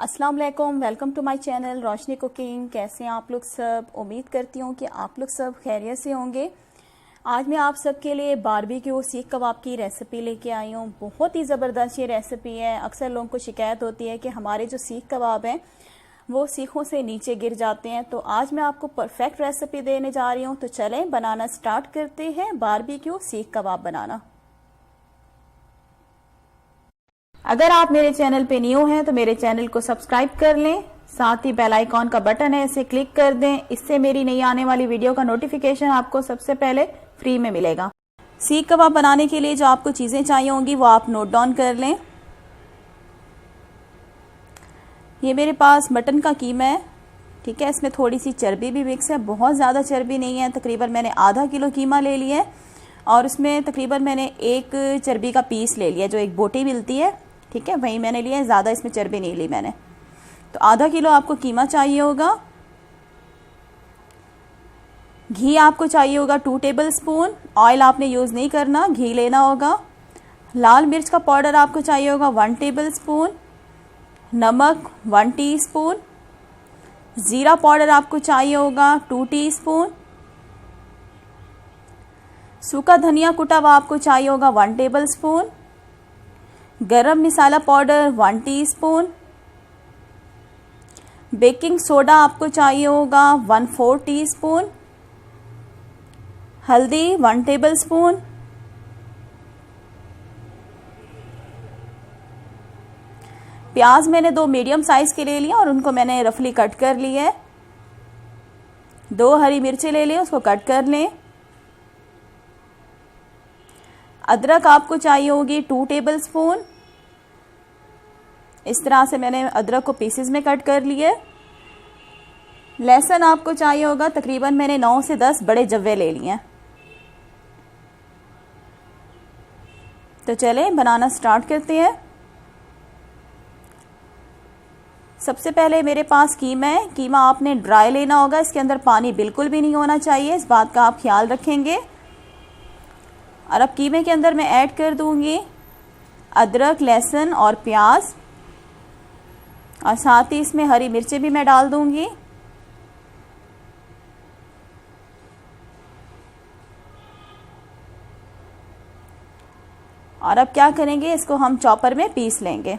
अस्सलाम वालेकुम, welcome to my channel Roshni cooking. कैसे हैं आप लोग सब? उम्मीद करती हूँ कि आप लोग सब खैरियत से होंगे। आज मैं आप सबके लिए बारबेक्यू सीख कबाब की रेसिपी लेके आई हूँ। बहुत ही ज़बरदस्त ये रेसिपी है। अक्सर लोगों को शिकायत होती है कि हमारे जो सीख कबाब हैं वो सीखों से नीचे गिर जाते हैं, तो आज मैं आपको परफेक्ट रेसिपी देने जा रही हूँ। तो चलें बनाना स्टार्ट करते हैं बारबेक्यू सीख कबाब बनाना। अगर आप मेरे चैनल पे न्यू हैं तो मेरे चैनल को सब्सक्राइब कर लें, साथ ही बेल आइकॉन का बटन है इसे क्लिक कर दें। इससे मेरी नई आने वाली वीडियो का नोटिफिकेशन आपको सबसे पहले फ्री में मिलेगा। सीख कबाब बनाने के लिए जो आपको चीज़ें चाहिए होंगी वो आप नोट डाउन कर लें। ये मेरे पास मटन का कीमा है, ठीक है। इसमें थोड़ी सी चर्बी भी मिक्स है, बहुत ज़्यादा चर्बी नहीं है। तकरीबन मैंने आधा किलो कीमा ले लिया है और उसमें तकरीबन मैंने एक चर्बी का पीस ले लिया, जो एक बोटी मिलती है, ठीक है, वही मैंने लिया है। ज़्यादा इसमें चर्बी नहीं ली मैंने। तो आधा किलो आपको कीमा चाहिए होगा। घी आपको चाहिए होगा 2 टेबल स्पून। ऑयल आपने यूज़ नहीं करना, घी लेना होगा। लाल मिर्च का पाउडर आपको चाहिए होगा 1 टेबल स्पून। नमक 1 टीस्पून। ज़ीरा पाउडर आपको चाहिए होगा 2 टीस्पून। सूखा धनिया कुटा हुआ आपको चाहिए होगा 1 टेबल स्पून। गरम मसाला पाउडर 1 टीस्पून। बेकिंग सोडा आपको चाहिए होगा 1/4 टीस्पून। हल्दी 1 टेबल स्पून। प्याज मैंने 2 मीडियम साइज के ले लिए और उनको मैंने रफली कट कर लिया है। 2 हरी मिर्चें ले लें, उसको कट कर लें। अदरक आपको चाहिए होगी 2 टेबल स्पून। इस तरह से मैंने अदरक को पीसेस में कट कर लिए। लहसुन आपको चाहिए होगा, तकरीबन मैंने 9 से 10 बड़े जव्वे ले लिए हैं। तो चलें बनाना स्टार्ट करते हैं। सबसे पहले मेरे पास कीमा है। कीमा आपने ड्राई लेना होगा, इसके अंदर पानी बिल्कुल भी नहीं होना चाहिए, इस बात का आप ख्याल रखेंगे। और अब कीमे के अंदर मैं ऐड कर दूंगी अदरक, लहसुन और प्याज, और साथ ही इसमें हरी मिर्चें भी मैं डाल दूंगी। और अब क्या करेंगे, इसको हम चॉपर में पीस लेंगे।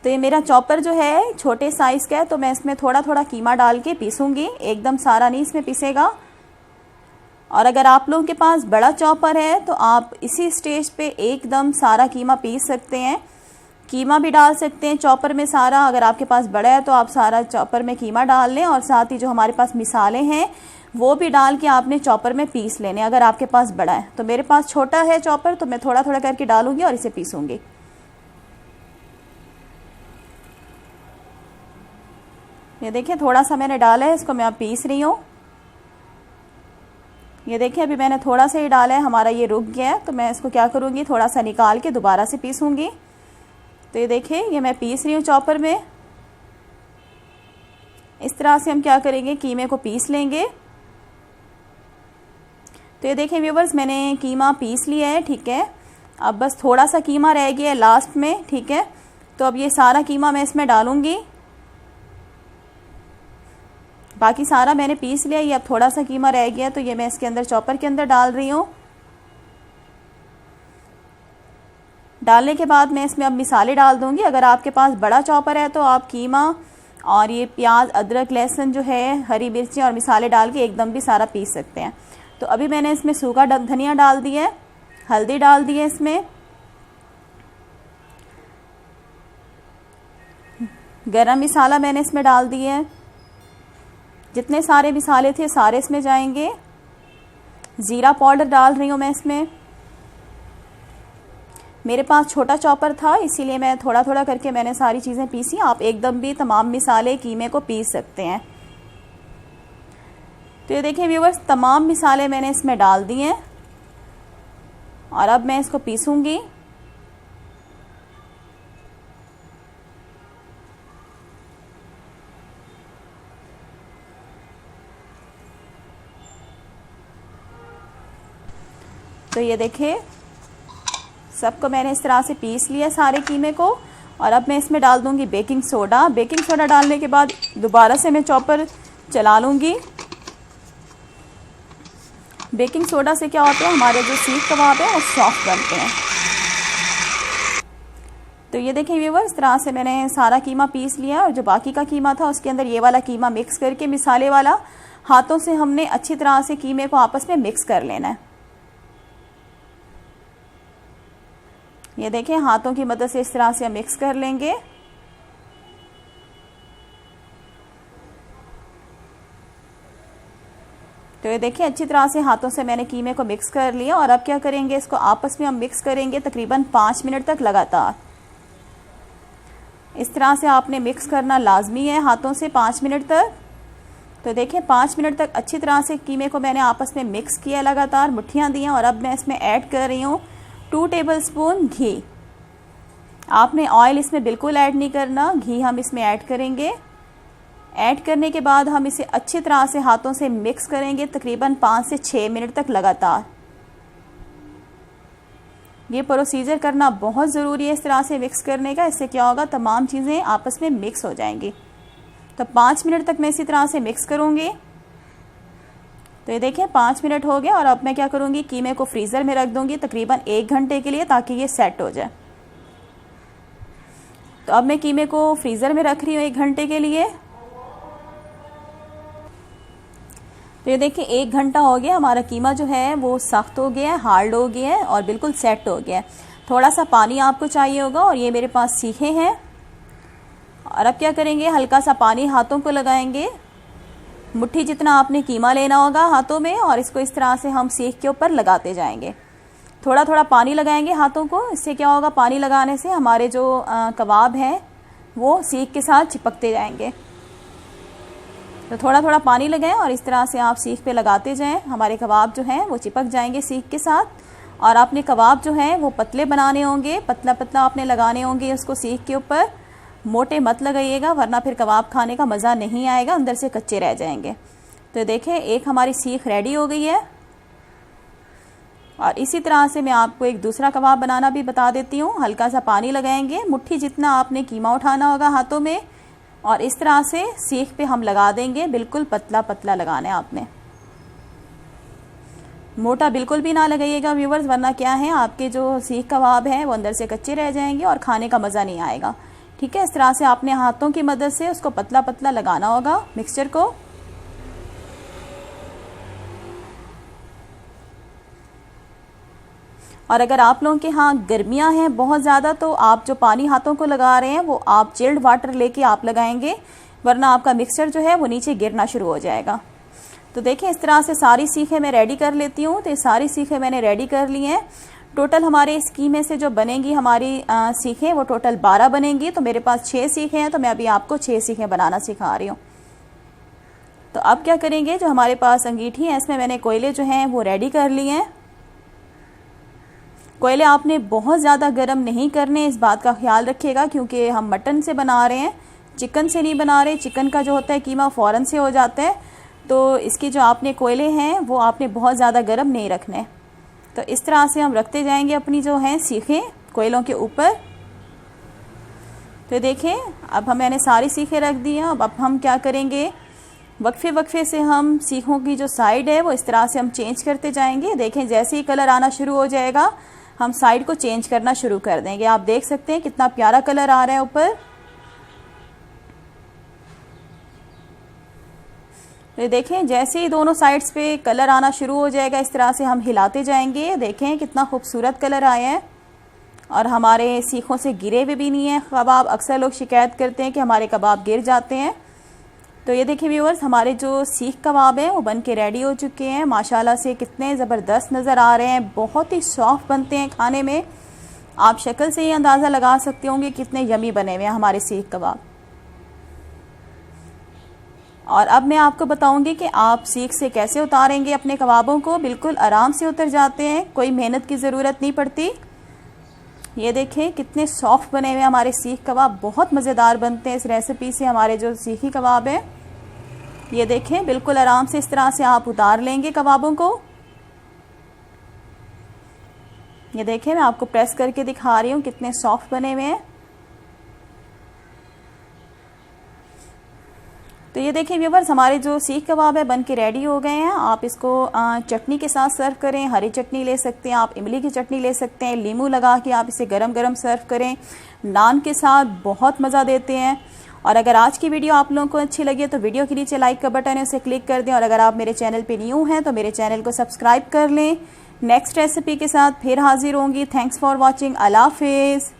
तो ये मेरा चॉपर जो है छोटे साइज का है, तो मैं इसमें थोड़ा थोड़ा कीमा डाल के पीसूंगी, एकदम सारा नहीं इसमें पीसेगा। और अगर आप लोगों के पास बड़ा चॉपर है तो आप इसी स्टेज पे एकदम सारा कीमा पीस सकते हैं। कीमा भी डाल सकते हैं चॉपर में सारा। अगर आपके पास बड़ा है तो आप सारा चॉपर में कीमा डाल लें, और साथ ही जो हमारे पास मिसाले हैं वो भी डाल के आपने चॉपर में पीस लेने, अगर आपके पास बड़ा है। तो मेरे पास छोटा है चॉपर, तो मैं थोड़ा थोड़ा करके डालूंगी और इसे पीसूंगी। ये देखिए थोड़ा सा मैंने डाला है, इसको मैं अब पीस रही हूँ। ये देखिए अभी मैंने थोड़ा सा ही डाला है, हमारा ये रुक गया है। तो मैं इसको क्या करूँगी, थोड़ा सा निकाल के दोबारा से पीसूँगी। तो ये देखिए ये मैं पीस रही हूँ चॉपर में। इस तरह से हम क्या करेंगे, कीमे को पीस लेंगे। तो ये देखिए व्यूवर्स, मैंने कीमा पीस लिया है, ठीक है। अब बस थोड़ा सा कीमा रह गया है लास्ट में, ठीक है। तो अब ये सारा कीमा मैं इसमें डालूँगी। बाकी सारा मैंने पीस लिया, ये अब थोड़ा सा कीमा रह गया, तो ये मैं इसके अंदर चॉपर के अंदर डाल रही हूँ। डालने के बाद मैं इसमें अब मिसाले डाल दूँगी। अगर आपके पास बड़ा चॉपर है तो आप कीमा और ये प्याज, अदरक, लहसुन जो है, हरी मिर्ची और मिसाले डाल के एकदम भी सारा पीस सकते हैं। तो अभी मैंने इसमें सूखा धनिया डाल दिया है, हल्दी डाल दी है, इसमें गरम मसाला मैंने इसमें डाल दिया है। जितने सारे मसाले थे सारे इसमें जाएंगे। ज़ीरा पाउडर डाल रही हूँ मैं इसमें। मेरे पास छोटा चॉपर था इसीलिए मैं थोड़ा थोड़ा करके मैंने सारी चीज़ें पीसी। आप एकदम भी तमाम मसाले कीमे को पीस सकते हैं। तो ये देखिए व्यूवर्स, तमाम मसाले मैंने इसमें डाल दिए हैं और अब मैं इसको पीसूँगी। तो ये देखिए सबको मैंने इस तरह से पीस लिया सारे कीमे को। और अब मैं इसमें डाल दूंगी बेकिंग सोडा। बेकिंग सोडा डालने के बाद दोबारा से मैं चॉपर चला लूँगी। बेकिंग सोडा से क्या होता है, हमारे जो सीख कबाब है वो सॉफ्ट बनते हैं। तो ये देखें व्यूअर्स, इस तरह से मैंने सारा कीमा पीस लिया और जो बाकी का कीमा था उसके अंदर ये वाला कीमा मिक्स करके मिसाले वाला हाथों से हमने अच्छी तरह से कीमे को आपस में मिक्स कर लेना है। ये देखें, हाथों की मदद से इस तरह से हम मिक्स कर लेंगे। तो ये देखिए अच्छी तरह से हाथों से मैंने कीमे को मिक्स कर लिया। और अब क्या करेंगे, इसको आपस में हम मिक्स करेंगे तकरीबन 5 मिनट तक लगातार। इस तरह से आपने मिक्स करना लाजमी है हाथों से 5 मिनट तक। तो देखिए 5 मिनट तक अच्छी तरह से कीमे को मैंने आपस में मिक्स किया, लगातार मुट्ठियाँ दी हैं। और अब मैं इसमें ऐड कर रही हूँ 2 टेबलस्पून घी। आपने ऑयल इसमें बिल्कुल ऐड नहीं करना, घी हम इसमें ऐड करेंगे। ऐड करने के बाद हम इसे अच्छी तरह से हाथों से मिक्स करेंगे तकरीबन 5 से 6 मिनट तक लगातार। ये प्रोसीजर करना बहुत ज़रूरी है इस तरह से मिक्स करने का। इससे क्या होगा, तमाम चीज़ें आपस में मिक्स हो जाएंगी। तो 5 मिनट तक मैं इसी तरह से मिक्स करूँगी। तो ये देखें 5 मिनट हो गए। और अब मैं क्या करूँगी, कीमे को फ्रीज़र में रख दूँगी तकरीबन 1 घंटे के लिए, ताकि ये सेट हो जाए। तो अब मैं कीमे को फ्रीज़र में रख रही हूँ 1 घंटे के लिए। तो ये देखिए 1 घंटा हो गया, हमारा कीमा जो है वो सख्त हो गया है, हार्ड हो गया है और बिल्कुल सेट हो गया है। थोड़ा सा पानी आपको चाहिए होगा और ये मेरे पास सीखे हैं। और अब क्या करेंगे, हल्का सा पानी हाथों को लगाएंगे। मुट्ठी जितना आपने कीमा लेना होगा हाथों में, और इसको इस तरह से हम सीख के ऊपर लगाते जाएंगे। थोड़ा थोड़ा पानी लगाएंगे हाथों को। इससे क्या होगा, पानी लगाने से हमारे जो कबाब हैं वो सीख के साथ चिपकते जाएंगे। तो थोड़ा थोड़ा पानी लगाएं और इस तरह से आप सीख पे लगाते जाएं। हमारे कबाब जो हैं वो चिपक जाएंगे सीख के साथ। और आपने कबाब जो हैं वो पतले बनाने होंगे, पतला पतला आपने लगाने होंगे उसको सीख के ऊपर। मोटे मत लगाइएगा, वरना फिर कबाब खाने का मज़ा नहीं आएगा, अंदर से कच्चे रह जाएंगे। तो देखें एक हमारी सीख रेडी हो गई है। और इसी तरह से मैं आपको एक दूसरा कबाब बनाना भी बता देती हूँ। हल्का सा पानी लगाएंगे, मुट्ठी जितना आपने कीमा उठाना होगा हाथों में, और इस तरह से सीख पे हम लगा देंगे। बिल्कुल पतला पतला लगाना है आपने, मोटा बिल्कुल भी ना लगाइएगा व्यूवर्स, वरना क्या है आपके जो सीख कबाब हैं वो अंदर से कच्चे रह जाएंगे और खाने का मज़ा नहीं आएगा। ठीक है, इस तरह से आपने हाथों की मदद से उसको पतला पतला लगाना होगा मिक्सचर को। और अगर आप लोगों के यहाँ गर्मियाँ हैं बहुत ज़्यादा, तो आप जो पानी हाथों को लगा रहे हैं वो आप चिल्ड वाटर लेके आप लगाएंगे, वरना आपका मिक्सचर जो है वो नीचे गिरना शुरू हो जाएगा। तो देखें इस तरह से सारी सीखें मैं रेडी कर लेती हूँ। तो ये सारी सीखें मैंने रेडी कर ली हैं। टोटल हमारे इस कीमे से जो बनेंगी हमारी सीखें वो टोटल 12 बनेंगी। तो मेरे पास 6 सीखें हैं, तो मैं अभी आपको 6 सीखें बनाना सिखा रही हूँ। तो अब क्या करेंगे, जो हमारे पास अंगीठी है इसमें मैंने कोयले जो हैं वो रेडी कर लिए हैं। कोयले आपने बहुत ज़्यादा गर्म नहीं करने, इस बात का ख्याल रखिएगा, क्योंकि हम मटन से बना रहे हैं, चिकन से नहीं बना रहे। चिकन का जो होता है कीमा फ़ौरन से हो जाता है, तो इसके जो आपने कोयले हैं वो आपने बहुत ज़्यादा गर्म नहीं रखने। तो इस तरह से हम रखते जाएंगे अपनी जो हैं सीखें कोयलों के ऊपर। तो देखें अब मैंने सारी सीखें रख दी हैं। अब हम क्या करेंगे, वक्फे वक्फे से हम सीखों की जो साइड है वो इस तरह से हम चेंज करते जाएंगे। देखें जैसे ही कलर आना शुरू हो जाएगा हम साइड को चेंज करना शुरू कर देंगे। आप देख सकते हैं कितना प्यारा कलर आ रहा है ऊपर। तो देखें जैसे ही दोनों साइड्स पे कलर आना शुरू हो जाएगा इस तरह से हम हिलाते जाएंगे। देखें कितना खूबसूरत कलर आया है और हमारे सीखों से गिरे हुए भी नहीं है कबाब। अक्सर लोग शिकायत करते हैं कि हमारे कबाब गिर जाते हैं। तो ये देखिए व्यूअर्स, हमारे जो सीख कबाब हैं वो बन के रेडी हो चुके हैं। माशाल्लाह से कितने ज़बरदस्त नज़र आ रहे हैं, बहुत ही सॉफ्ट बनते हैं खाने में। आप शक्ल से ही अंदाज़ा लगा सकते होंगे कितने यमी बने हुए हैं हमारे सीख कबाब। और अब मैं आपको बताऊंगी कि आप सीख से कैसे उतारेंगे अपने कबाबों को। बिल्कुल आराम से उतर जाते हैं, कोई मेहनत की ज़रूरत नहीं पड़ती। ये देखें कितने सॉफ्ट बने हुए हमारे सीख कबाब, बहुत मज़ेदार बनते हैं इस रेसिपी से हमारे जो सीखी कबाब है। ये देखें बिल्कुल आराम से इस तरह से आप उतार लेंगे कबाबों को। ये देखें, मैं आपको प्रेस करके दिखा रही हूँ कितने सॉफ्ट बने हुए हैं। तो ये देखिए व्यूअर्स, हमारे जो सीख कबाब है बन के रेडी हो गए हैं। आप इसको चटनी के साथ सर्व करें, हरी चटनी ले सकते हैं आप, इमली की चटनी ले सकते हैं, नींबू लगा के आप इसे गरम गरम सर्व करें, नान के साथ बहुत मज़ा देते हैं। और अगर आज की वीडियो आप लोगों को अच्छी लगी तो वीडियो के नीचे लाइक का बटन है, उसे क्लिक कर दें। और अगर आप मेरे चैनल पे न्यू हैं तो मेरे चैनल को सब्सक्राइब कर लें। नेक्स्ट रेसिपी के साथ फिर हाजिर होंगी। Thanks for watching. अल्लाह हाफिज़।